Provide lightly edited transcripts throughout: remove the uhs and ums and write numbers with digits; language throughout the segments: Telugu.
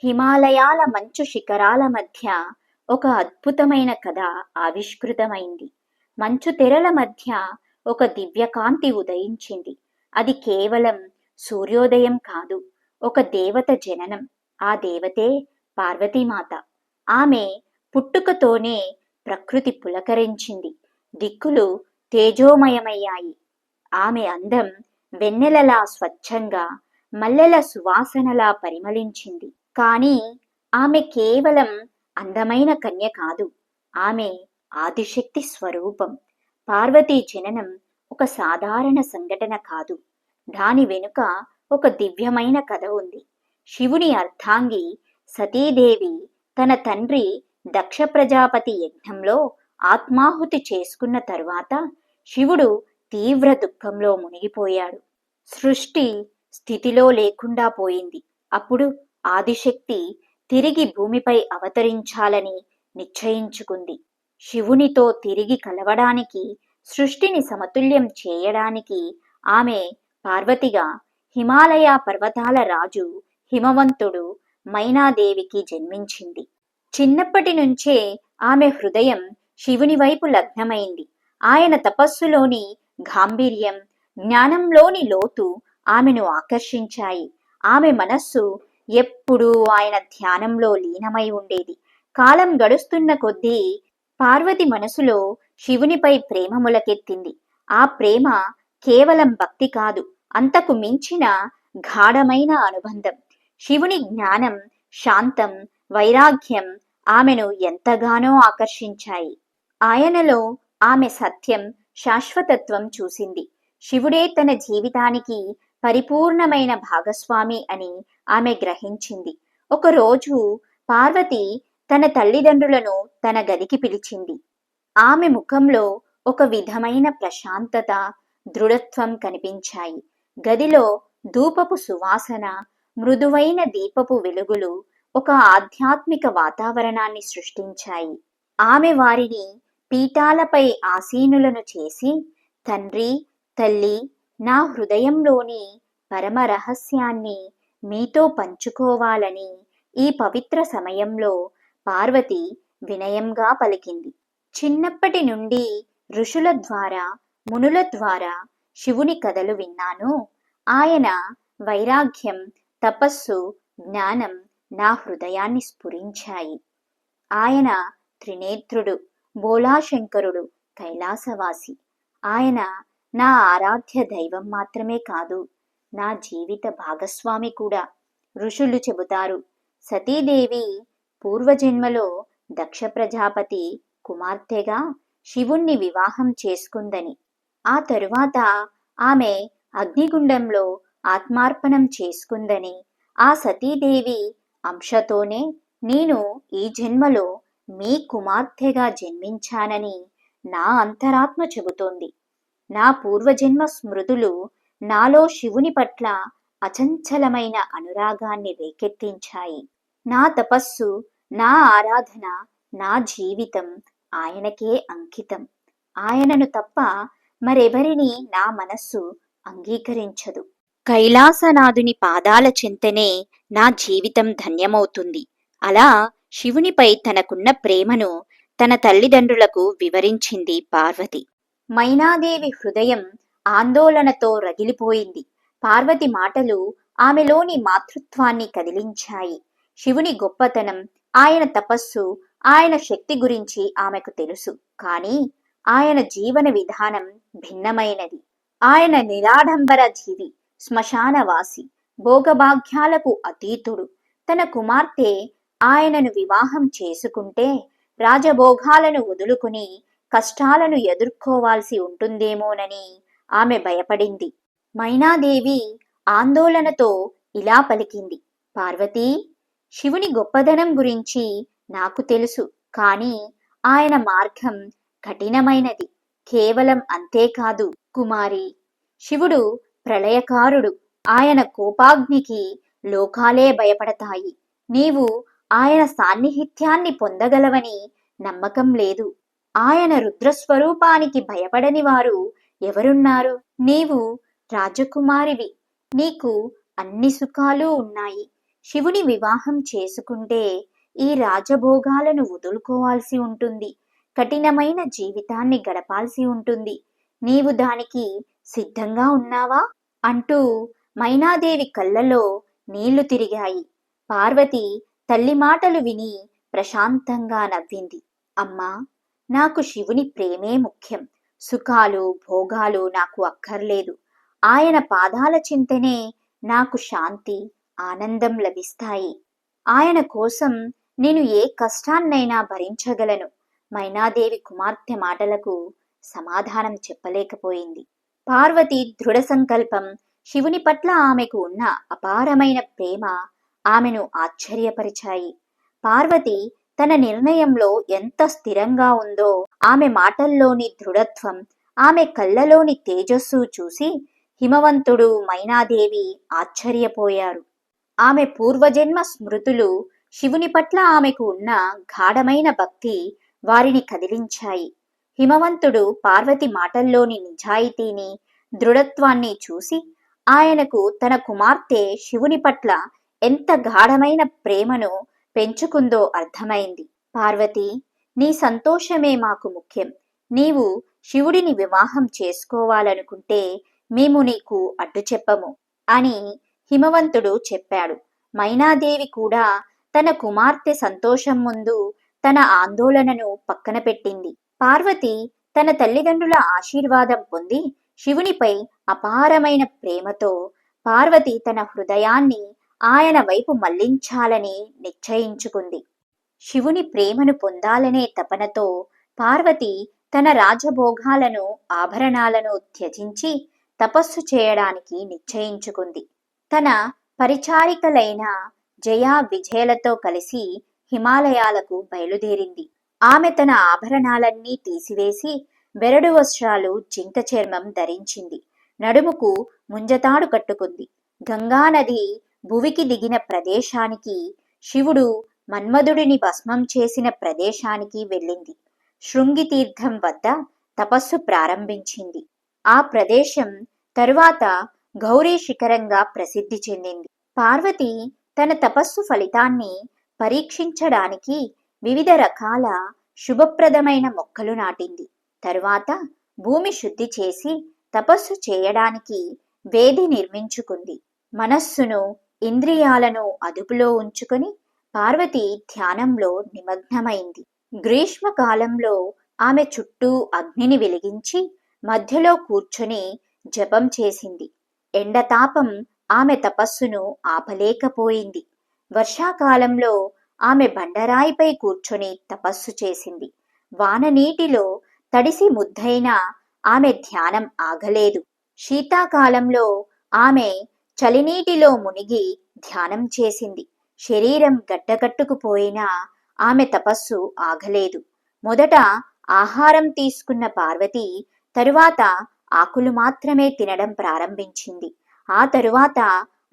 హిమాలయాల మంచు శిఖరాల మధ్య ఒక అద్భుతమైన కథ ఆవిష్కృతమైంది. మంచు తెరల మధ్య ఒక దివ్యకాంతి ఉదయించింది. అది కేవలం సూర్యోదయం కాదు, ఒక దేవత జననం. ఆ దేవతే పార్వతీమాత. ఆమె పుట్టుకతోనే ప్రకృతి పులకరించింది, దిక్కులు తేజోమయమయ్యాయి. ఆమె అందం వెన్నెలలా స్వచ్ఛంగా, మల్లెల సువాసనలా పరిమళించింది. కానీ ఆమె కేవలం అందమైన కన్య కాదు, ఆమె ఆదిశక్తి స్వరూపం. పార్వతీ జననం ఒక సాధారణ సంఘటన కాదు, దాని వెనుక ఒక దివ్యమైన కథ ఉంది. శివుని అర్ధాంగి సతీదేవి తన తండ్రి దక్ష ప్రజాపతి యజ్ఞంలో ఆత్మాహుతి చేసుకున్న తరువాత శివుడు తీవ్ర దుఃఖంలో మునిగిపోయాడు. సృష్టి స్థితిలో లేకుండా పోయింది. అప్పుడు ఆదిశక్తి తిరిగి భూమిపై అవతరించాలని నిశ్చయించుకుంది. శివునితో తిరిగి కలవడానికి, సృష్టిని సమతుల్యం చేయడానికి ఆమె పార్వతిగా హిమాలయ పర్వతాల రాజు హిమవంతుడు మైనాదేవికి జన్మించింది. చిన్నప్పటి నుంచే ఆమె హృదయం శివుని వైపు లగ్నమైంది. ఆయన తపస్సులోని గాంభీర్యం, జ్ఞానంలోని లోతు ఆమెను ఆకర్షించాయి. ఆమె మనస్సు ఎప్పుడూ ఆయన ధ్యానంలో లీనమై ఉండేది. కాలం గడుస్తున్న కొద్దీ పార్వతి మనసులో శివునిపై ప్రేమ మొలకెత్తింది. ఆ ప్రేమ కేవలం భక్తి కాదు, అంతకు మించిన గాఢమైన అనుబంధం. శివుని జ్ఞానం, శాంతం, వైరాగ్యం ఆమెను ఎంతగానో ఆకర్షించాయి. ఆయనలో ఆమె సత్యం, శాశ్వతత్వం చూసింది. శివుడే తన జీవితానికి పరిపూర్ణమైన భాగస్వామి అని ఆమె గ్రహించింది. ఒకరోజు పార్వతి తన తల్లిదండ్రులను తన గదికి పిలిచింది. ఆమె ముఖంలో ఒక విధమైన ప్రశాంతత, దృఢత్వం కనిపించాయి. గదిలో ధూపపు సువాసన, మృదువైన దీపపు వెలుగులు ఒక ఆధ్యాత్మిక వాతావరణాన్ని సృష్టించాయి. ఆమె వారిని పీఠాలపై ఆసీనులను చేసి, తండ్రి, తల్లి, నా హృదయంలోని పరమ రహస్యాన్ని మీతో పంచుకోవాలని ఈ పవిత్ర సమయంలో పార్వతి వినయంగా పలికింది. చిన్నప్పటి నుండి ఋషుల ద్వారా, మునుల ద్వారా శివుని కథలు విన్నాను. ఆయన వైరాగ్యం, తపస్సు, జ్ఞానం నా హృదయాన్ని స్ఫురించాయి. ఆయన త్రినేత్రుడు, బోళాశంకరుడు, కైలాసవాసి. ఆయన నా ఆరాధ్య దైవం మాత్రమే కాదు, నా జీవిత భాగస్వామి కూడా. ఋషులు చెబుతారు, సతీదేవి పూర్వజన్మలో దక్ష ప్రజాపతి కుమార్తెగా శివుణ్ణి వివాహం చేసుకుందని. ఆ తరువాత ఆమె అగ్నిగుండంలో ఆత్మార్పణం చేసుకుందని. ఆ సతీదేవి అంశతోనే నేను ఈ జన్మలో మీ కుమార్తెగా జన్మించానని నా అంతరాత్మ చెబుతోంది. నా పూర్వజన్మ స్మృతులు నాలో శివుని పట్ల అచంచలమైన అనురాగాన్ని రేకెత్తించాయి. నా తపస్సు, నా ఆరాధన, నా జీవితం ఆయనకే అంకితం. ఆయనను తప్ప మరెవరిని నా మనస్సు అంగీకరించదు. కైలాసనాథుని పాదాల చెంతనే నా జీవితం ధన్యమవుతుంది. అలా శివునిపై తనకున్న ప్రేమను తన తల్లిదండ్రులకు వివరించింది పార్వతి. మైనాదేవి హృదయం ఆందోళనతో రగిలిపోయింది. పార్వతి మాటలు ఆమెలోని మాతృత్వాన్ని కదిలించాయి. శివుని గొప్పతనం, ఆయన తపస్సు, ఆయన శక్తి గురించి ఆమెకు తెలుసు. కానీ ఆయన జీవన విధానం భిన్నమైనది. ఆయన నిరాడంబర జీవి, శ్మశానవాసి, భోగభాగ్యాలకు అతీతుడు. తన కుమార్తె ఆయనను వివాహం చేసుకుంటే రాజభోగాలను వదులుకుని కష్టాలను ఎదుర్కోవాల్సి ఉంటుందేమోనని ఆమె భయపడింది. మైనాదేవి ఆందోళనతో ఇలా పలికింది, పార్వతీ, శివుని గొప్పదనం గురించి నాకు తెలుసు. కానీ ఆయన మార్గం కఠినమైనది. కేవలం అంతేకాదు కుమారి, శివుడు ప్రళయకారుడు. ఆయన కోపాగ్నికి లోకాలే భయపడతాయి. నీవు ఆయన సాన్నిహిత్యాన్ని పొందగలవని నమ్మకం లేదు. ఆయన రుద్రస్వరూపానికి భయపడని వారు ఎవరున్నారు? నీవు రాజకుమారివి, నీకు అన్ని సుఖాలు ఉన్నాయి. శివుని వివాహం చేసుకుంటే ఈ రాజభోగాలను వదులుకోవాల్సి ఉంటుంది. కఠినమైన జీవితాన్ని గడపాల్సి ఉంటుంది. నీవు దానికి సిద్ధంగా ఉన్నావా అంటూ మైనాదేవి కళ్ళలో నీళ్లు తిరిగాయి. పార్వతి తల్లి మాటలు విని ప్రశాంతంగా నవ్వింది. అమ్మా, నాకు శివుని ప్రేమే ముఖ్యం. సుఖాలు భోగాలు నాకు అక్కర్లేదు. ఆయన పాదాల చింతనే నాకు శాంతి ఆనందం లభిస్తాయి. ఆయన కోసం నేను ఏ కష్టాన్నైనా భరించగలను. మైనాదేవి కుమార్తె మాటలకు సమాధానం చెప్పలేకపోయింది. పార్వతి దృఢ సంకల్పం, శివుని పట్ల ఆమెకు ఉన్న అపారమైన ప్రేమ ఆమెను ఆశ్చర్యపరిచాయి. పార్వతి తన నిర్ణయంలో ఎంత స్థిరంగా ఉందో ఆమె మాటల్లోని దృఢత్వం, ఆమె కళ్ళలోని తేజస్సు చూసి హిమవంతుడు, మైనాదేవి ఆశ్చర్యపోయారు. ఆమె పూర్వజన్మ స్మృతులు, శివుని పట్ల ఆమెకు ఉన్న గాఢమైన భక్తి వారిని కదిలించాయి. హిమవంతుడు పార్వతి మాటల్లోని నిజాయితీని, దృఢత్వాన్ని చూసి ఆయనకు తన కుమార్తె శివుని పట్ల ఎంత గాఢమైన ప్రేమను పెంచుకుందో అర్థమైంది. పార్వతి, నీ సంతోషమే మాకు ముఖ్యం. నీవు శివుడిని వివాహం చేసుకోవాలనుకుంటే మేము నీకు అడ్డు చెప్పము అని హిమవంతుడు చెప్పాడు. మైనాదేవి కూడా తన కుమార్తె సంతోషం ముందు తన ఆందోళనను పక్కన పెట్టింది. పార్వతి తన తల్లిదండ్రుల ఆశీర్వాదం పొంది శివునిపై అపారమైన ప్రేమతో పార్వతి తన హృదయాన్ని ఆయన వైపు మళ్లించాలని నిశ్చయించుకుంది. శివుని ప్రేమను పొందాలనే తపనతో పార్వతి తన రాజభోగాలను, ఆభరణాలను త్యజించి తపస్సు చేయడానికి నిశ్చయించుకుంది. తన పరిచారికలైన జయ, విజయలతో కలిసి హిమాలయాలకు బయలుదేరింది. ఆమె తన ఆభరణాలన్నీ తీసివేసి బెరడు వస్త్రాలు, జింక చర్మం ధరించింది. నడుముకు ముంజతాడు కట్టుకుంది. గంగానది భువికి దిగిన ప్రదేశానికి, శివుడు మన్మధుడిని భస్మం చేసిన ప్రదేశానికి వెళ్ళింది. శృంగి తీర్థం వద్ద తపస్సు ప్రారంభించింది. ఆ ప్రదేశం తరువాత గౌరీ శిఖరంగా ప్రసిద్ధి చెందింది. పార్వతి తన తపస్సు ఫలితాన్ని పరీక్షించడానికి వివిధ రకాల శుభప్రదమైన మొక్కలు నాటింది. తరువాత భూమి శుద్ధి చేసి తపస్సు చేయడానికి వేది నిర్మించుకుంది. మనస్సును, ఇంద్రియాలను అదుపులో ఉంచుకొని పార్వతి ధ్యానంలో నిమగ్నమైంది. గ్రీష్మకాలంలో ఆమె చుట్టూ అగ్నిని వెలిగించి మధ్యలో కూర్చొని జపం చేసింది. ఎండతాపం ఆమె తపస్సును ఆపలేకపోయింది. వర్షాకాలంలో ఆమె బండరాయిపై కూర్చొని తపస్సు చేసింది. వాననీటిలో తడిసి ముద్దైన ఆమె ధ్యానం ఆగలేదు. శీతాకాలంలో ఆమె చలినీటిలో మునిగి ధ్యానం చేసింది. శరీరం గడ్డకట్టుకుపోయినా ఆమె తపస్సు ఆగలేదు. మొదట ఆహారం తీసుకున్న పార్వతి తరువాత ఆకులు మాత్రమే తినడం ప్రారంభించింది. ఆ తరువాత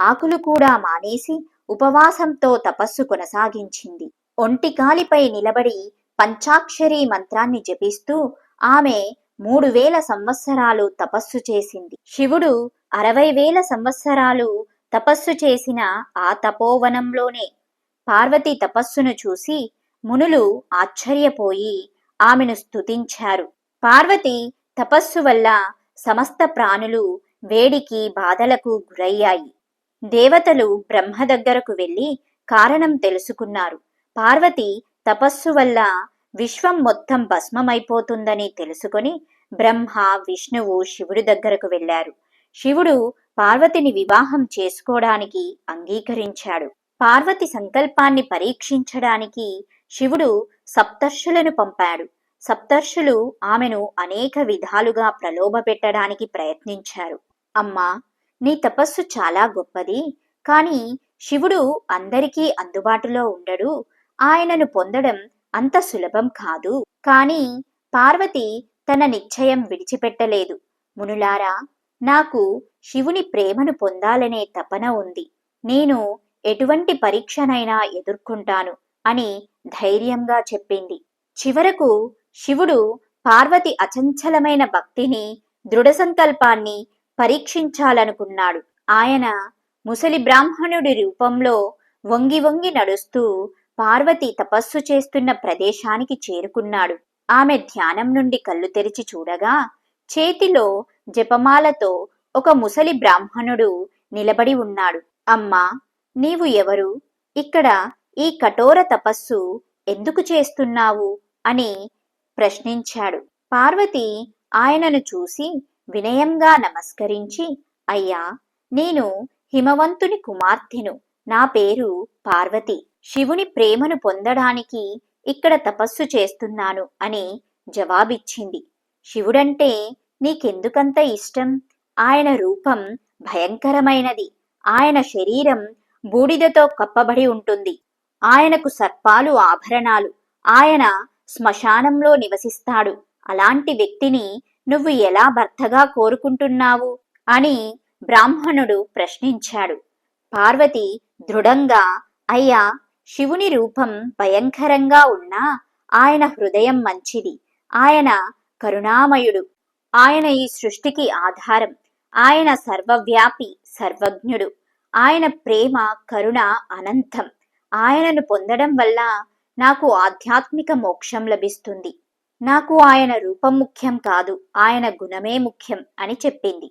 ఆకులు కూడా మానేసి ఉపవాసంతో తపస్సు కొనసాగించింది. ఒంటికాలిపై నిలబడి పంచాక్షరీ మంత్రాన్ని జపిస్తూ ఆమె 3000 సంవత్సరాలు తపస్సు చేసింది. శివుడు 60,000 సంవత్సరాలు తపస్సు చేసిన ఆ తపోవనంలోనే. పార్వతి తపస్సును చూసి మునులు ఆశ్చర్యపోయి ఆమెను స్తుతించారు. పార్వతి తపస్సు వల్ల సమస్త ప్రాణులు వేడికి, బాధలకు గురయ్యాయి. దేవతలు బ్రహ్మ దగ్గరకు వెళ్ళి కారణం తెలుసుకున్నారు. పార్వతి తపస్సు వల్ల విశ్వం మొత్తం భస్మమైపోతుందని తెలుసుకొని బ్రహ్మ, విష్ణువు శివుడి దగ్గరకు వెళ్ళారు. శివుడు పార్వతిని వివాహం చేసుకోవడానికి అంగీకరించాడు. పార్వతి సంకల్పాన్ని పరీక్షించడానికి శివుడు సప్తర్షులను పంపాడు. సప్తర్షులు ఆమెను అనేక విధాలుగా ప్రలోభపెట్టడానికి ప్రయత్నించారు. అమ్మా, నీ తపస్సు చాలా గొప్పది. కానీ శివుడు అందరికీ అందుబాటులో ఉండడు. ఆయనను పొందడం అంత సులభం కాదు. కానీ పార్వతి తన నిశ్చయం విడిచిపెట్టలేదు. మునులారా, నాకు శివుని ప్రేమను పొందాలనే తపన ఉంది. నేను ఎటువంటి పరీక్షనైనా ఎదుర్కొంటాను అని ధైర్యంగా చెప్పింది. చివరకు శివుడు పార్వతి అచంచలమైన భక్తిని, దృఢ సంకల్పాన్ని పరీక్షించాలనుకున్నాడు. ఆయన ముసలి బ్రాహ్మణుడి రూపంలో వంగి వంగి నడుస్తూ పార్వతి తపస్సు చేస్తున్న ప్రదేశానికి చేరుకున్నాడు. ఆమె ధ్యానం నుండి కళ్ళు తెరిచి చూడగా చేతిలో జపమాలతో ఒక ముసలి బ్రాహ్మణుడు నిలబడి ఉన్నాడు. అమ్మా, నీవు ఎవరు? ఇక్కడ ఈ కఠోర తపస్సు ఎందుకు చేస్తున్నావు అని ప్రశ్నించాడు. పార్వతి ఆయనను చూసి వినయంగా నమస్కరించి, అయ్యా, నేను హిమవంతుని కుమార్తెను. నా పేరు పార్వతి. శివుని ప్రేమను పొందడానికి ఇక్కడ తపస్సు చేస్తున్నాను అని జవాబిచ్చింది. శివుడంటే నీకెందుకంత ఇష్టం? ఆయన రూపం భయంకరమైనది. ఆయన శరీరం బూడిదతో కప్పబడి ఉంటుంది. ఆయనకు సర్పాలు ఆభరణాలు. ఆయన శ్మశానంలో నివసిస్తాడు. అలాంటి వ్యక్తిని నువ్వు ఎలా భర్తగా కోరుకుంటున్నావు అని బ్రాహ్మణుడు ప్రశ్నించాడు. పార్వతి దృఢంగా, అయ్యా, శివుని రూపం భయంకరంగా ఉన్నా ఆయన హృదయం మంచిది. ఆయన కరుణామయుడు. ఆయన ఈ సృష్టికి ఆధారం. ఆయన సర్వవ్యాపి, సర్వజ్ఞుడు. ఆయన ప్రేమ, కరుణ అనంతం. ఆయనను పొందడం వల్ల నాకు ఆధ్యాత్మిక మోక్షం లభిస్తుంది. నాకు ఆయన రూపం ముఖ్యం కాదు, ఆయన గుణమే ముఖ్యం అని చెప్పింది.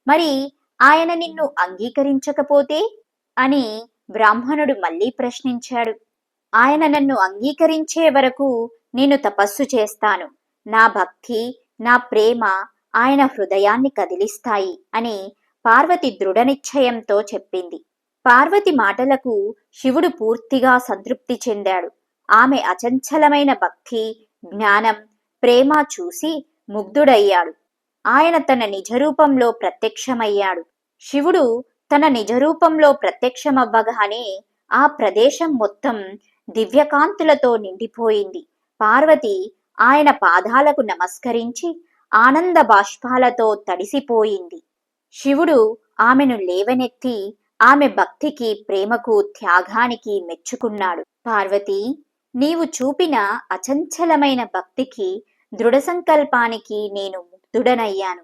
మరి ఆయన నిన్ను అంగీకరించకపోతే అని బ్రాహ్మణుడు మళ్ళీ ప్రశ్నించాడు. ఆయన నన్ను అంగీకరించే వరకు నేను తపస్సు చేస్తాను. నా భక్తి, నా ప్రేమ ఆయన హృదయాన్ని కదిలిస్తాయి అని పార్వతి దృఢనిశ్చయంతో చెప్పింది. పార్వతి మాటలకు శివుడు పూర్తిగా సంతృప్తి చెందాడు. ఆమె అచంచలమైన భక్తి, జ్ఞానం, ప్రేమ చూసి ముగ్ధుడయ్యాడు. ఆయన తన నిజరూపంలో ప్రత్యక్షమయ్యాడు. శివుడు తన నిజరూపంలో ప్రత్యక్షమవ్వగానే ఆ ప్రదేశం మొత్తం దివ్యకాంతులతో నిండిపోయింది. పార్వతి ఆయన పాదాలకు నమస్కరించి ఆనంద బాష్పాలతో తడిసిపోయింది. శివుడు ఆమెను లేవనెత్తి ఆమె భక్తికి, ప్రేమకు, త్యాగానికి మెచ్చుకున్నాడు. పార్వతి, నీవు చూపిన అచంచలమైన భక్తికి, దృఢ సంకల్పానికి నేను ముగ్ధుడనయ్యాను.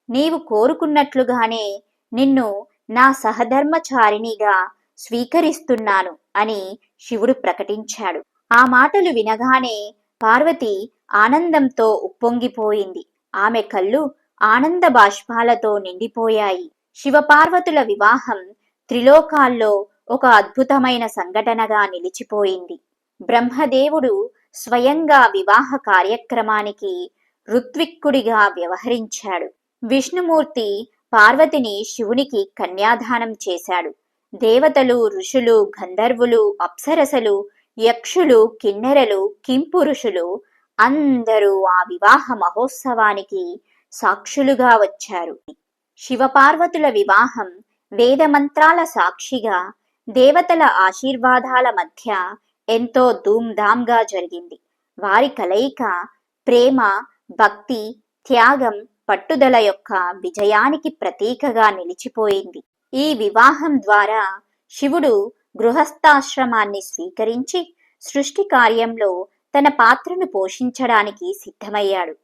నీవు కోరుకున్నట్లుగానే నిన్ను నా సహధర్మచారిణిగా స్వీకరిస్తున్నాను అని శివుడు ప్రకటించాడు. ఆ మాటలు వినగానే పార్వతి ఆనందంతో ఉప్పొంగిపోయింది. ఆమె కళ్ళు ఆనంద బాష్పాలతో నిండిపోయాయి. శివపార్వతుల వివాహం త్రిలోకాల్లో ఒక అద్భుతమైన సంఘటనగా నిలిచిపోయింది. బ్రహ్మదేవుడు స్వయంగా వివాహ కార్యక్రమానికి ఋత్విక్కుడిగా వ్యవహరించాడు. విష్ణుమూర్తి పార్వతిని శివునికి కన్యాదానం చేశాడు. దేవతలు, ఋషులు, గంధర్వులు, అప్సరసలు, యక్షులు, కిన్నెరలు, కింపురుషులు అందరూ ఆ వివాహ మహోత్సవానికి సాక్షులుగా వచ్చారు. శివపార్వతుల వివాహం వేదమంత్రాల సాక్షిగా, దేవతల ఆశీర్వాదాల మధ్య ఎంతో ధూమ్ధాంగా జరిగింది. వారి కలయిక ప్రేమ, భక్తి, త్యాగం, పట్టుదల యొక్క విజయానికి ప్రతీకగా నిలిచిపోయింది. ఈ వివాహం ద్వారా శివుడు గృహస్థాశ్రమాన్ని స్వీకరించి సృష్టి కార్యంలో తన పాత్రను పోషించడానికి సిద్ధమయ్యాడు.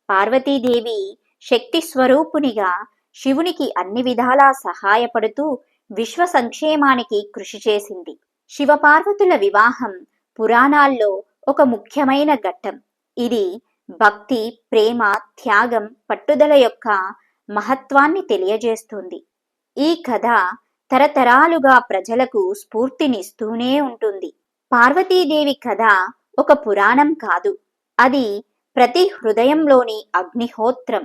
పార్వతీదేవి శక్తి స్వరూపునిగా శివునికి అన్ని విధాలా సహాయపడుతూ విశ్వ సంక్షేమానికి కృషి చేసింది. శివపార్వతుల వివాహం పురాణాల్లో ఒక ముఖ్యమైన ఘట్టం. ఇది భక్తి, ప్రేమ, త్యాగం, పట్టుదల యొక్క మహత్వాన్ని తెలియజేస్తుంది. ఈ కథ తరతరాలుగా ప్రజలకు స్ఫూర్తినిస్తూనే ఉంటుంది. పార్వతీదేవి కథ ఒక పురాణం కాదు, అది ప్రతి హృదయంలోని అగ్నిహోత్రం.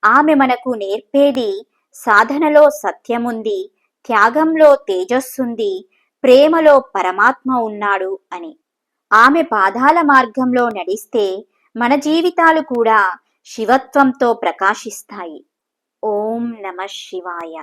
ఆమె మనకు నేర్పేది సాధనలో సత్యముంది, త్యాగంలో తేజస్సుంది, ప్రేమలో పరమాత్మ ఉన్నాడు అని. ఆమె పాదాల మార్గంలో నడిస్తే మన జీవితాలు కూడా శివత్వంతో ప్రకాశిస్తాయి. ఓం నమః శివాయ.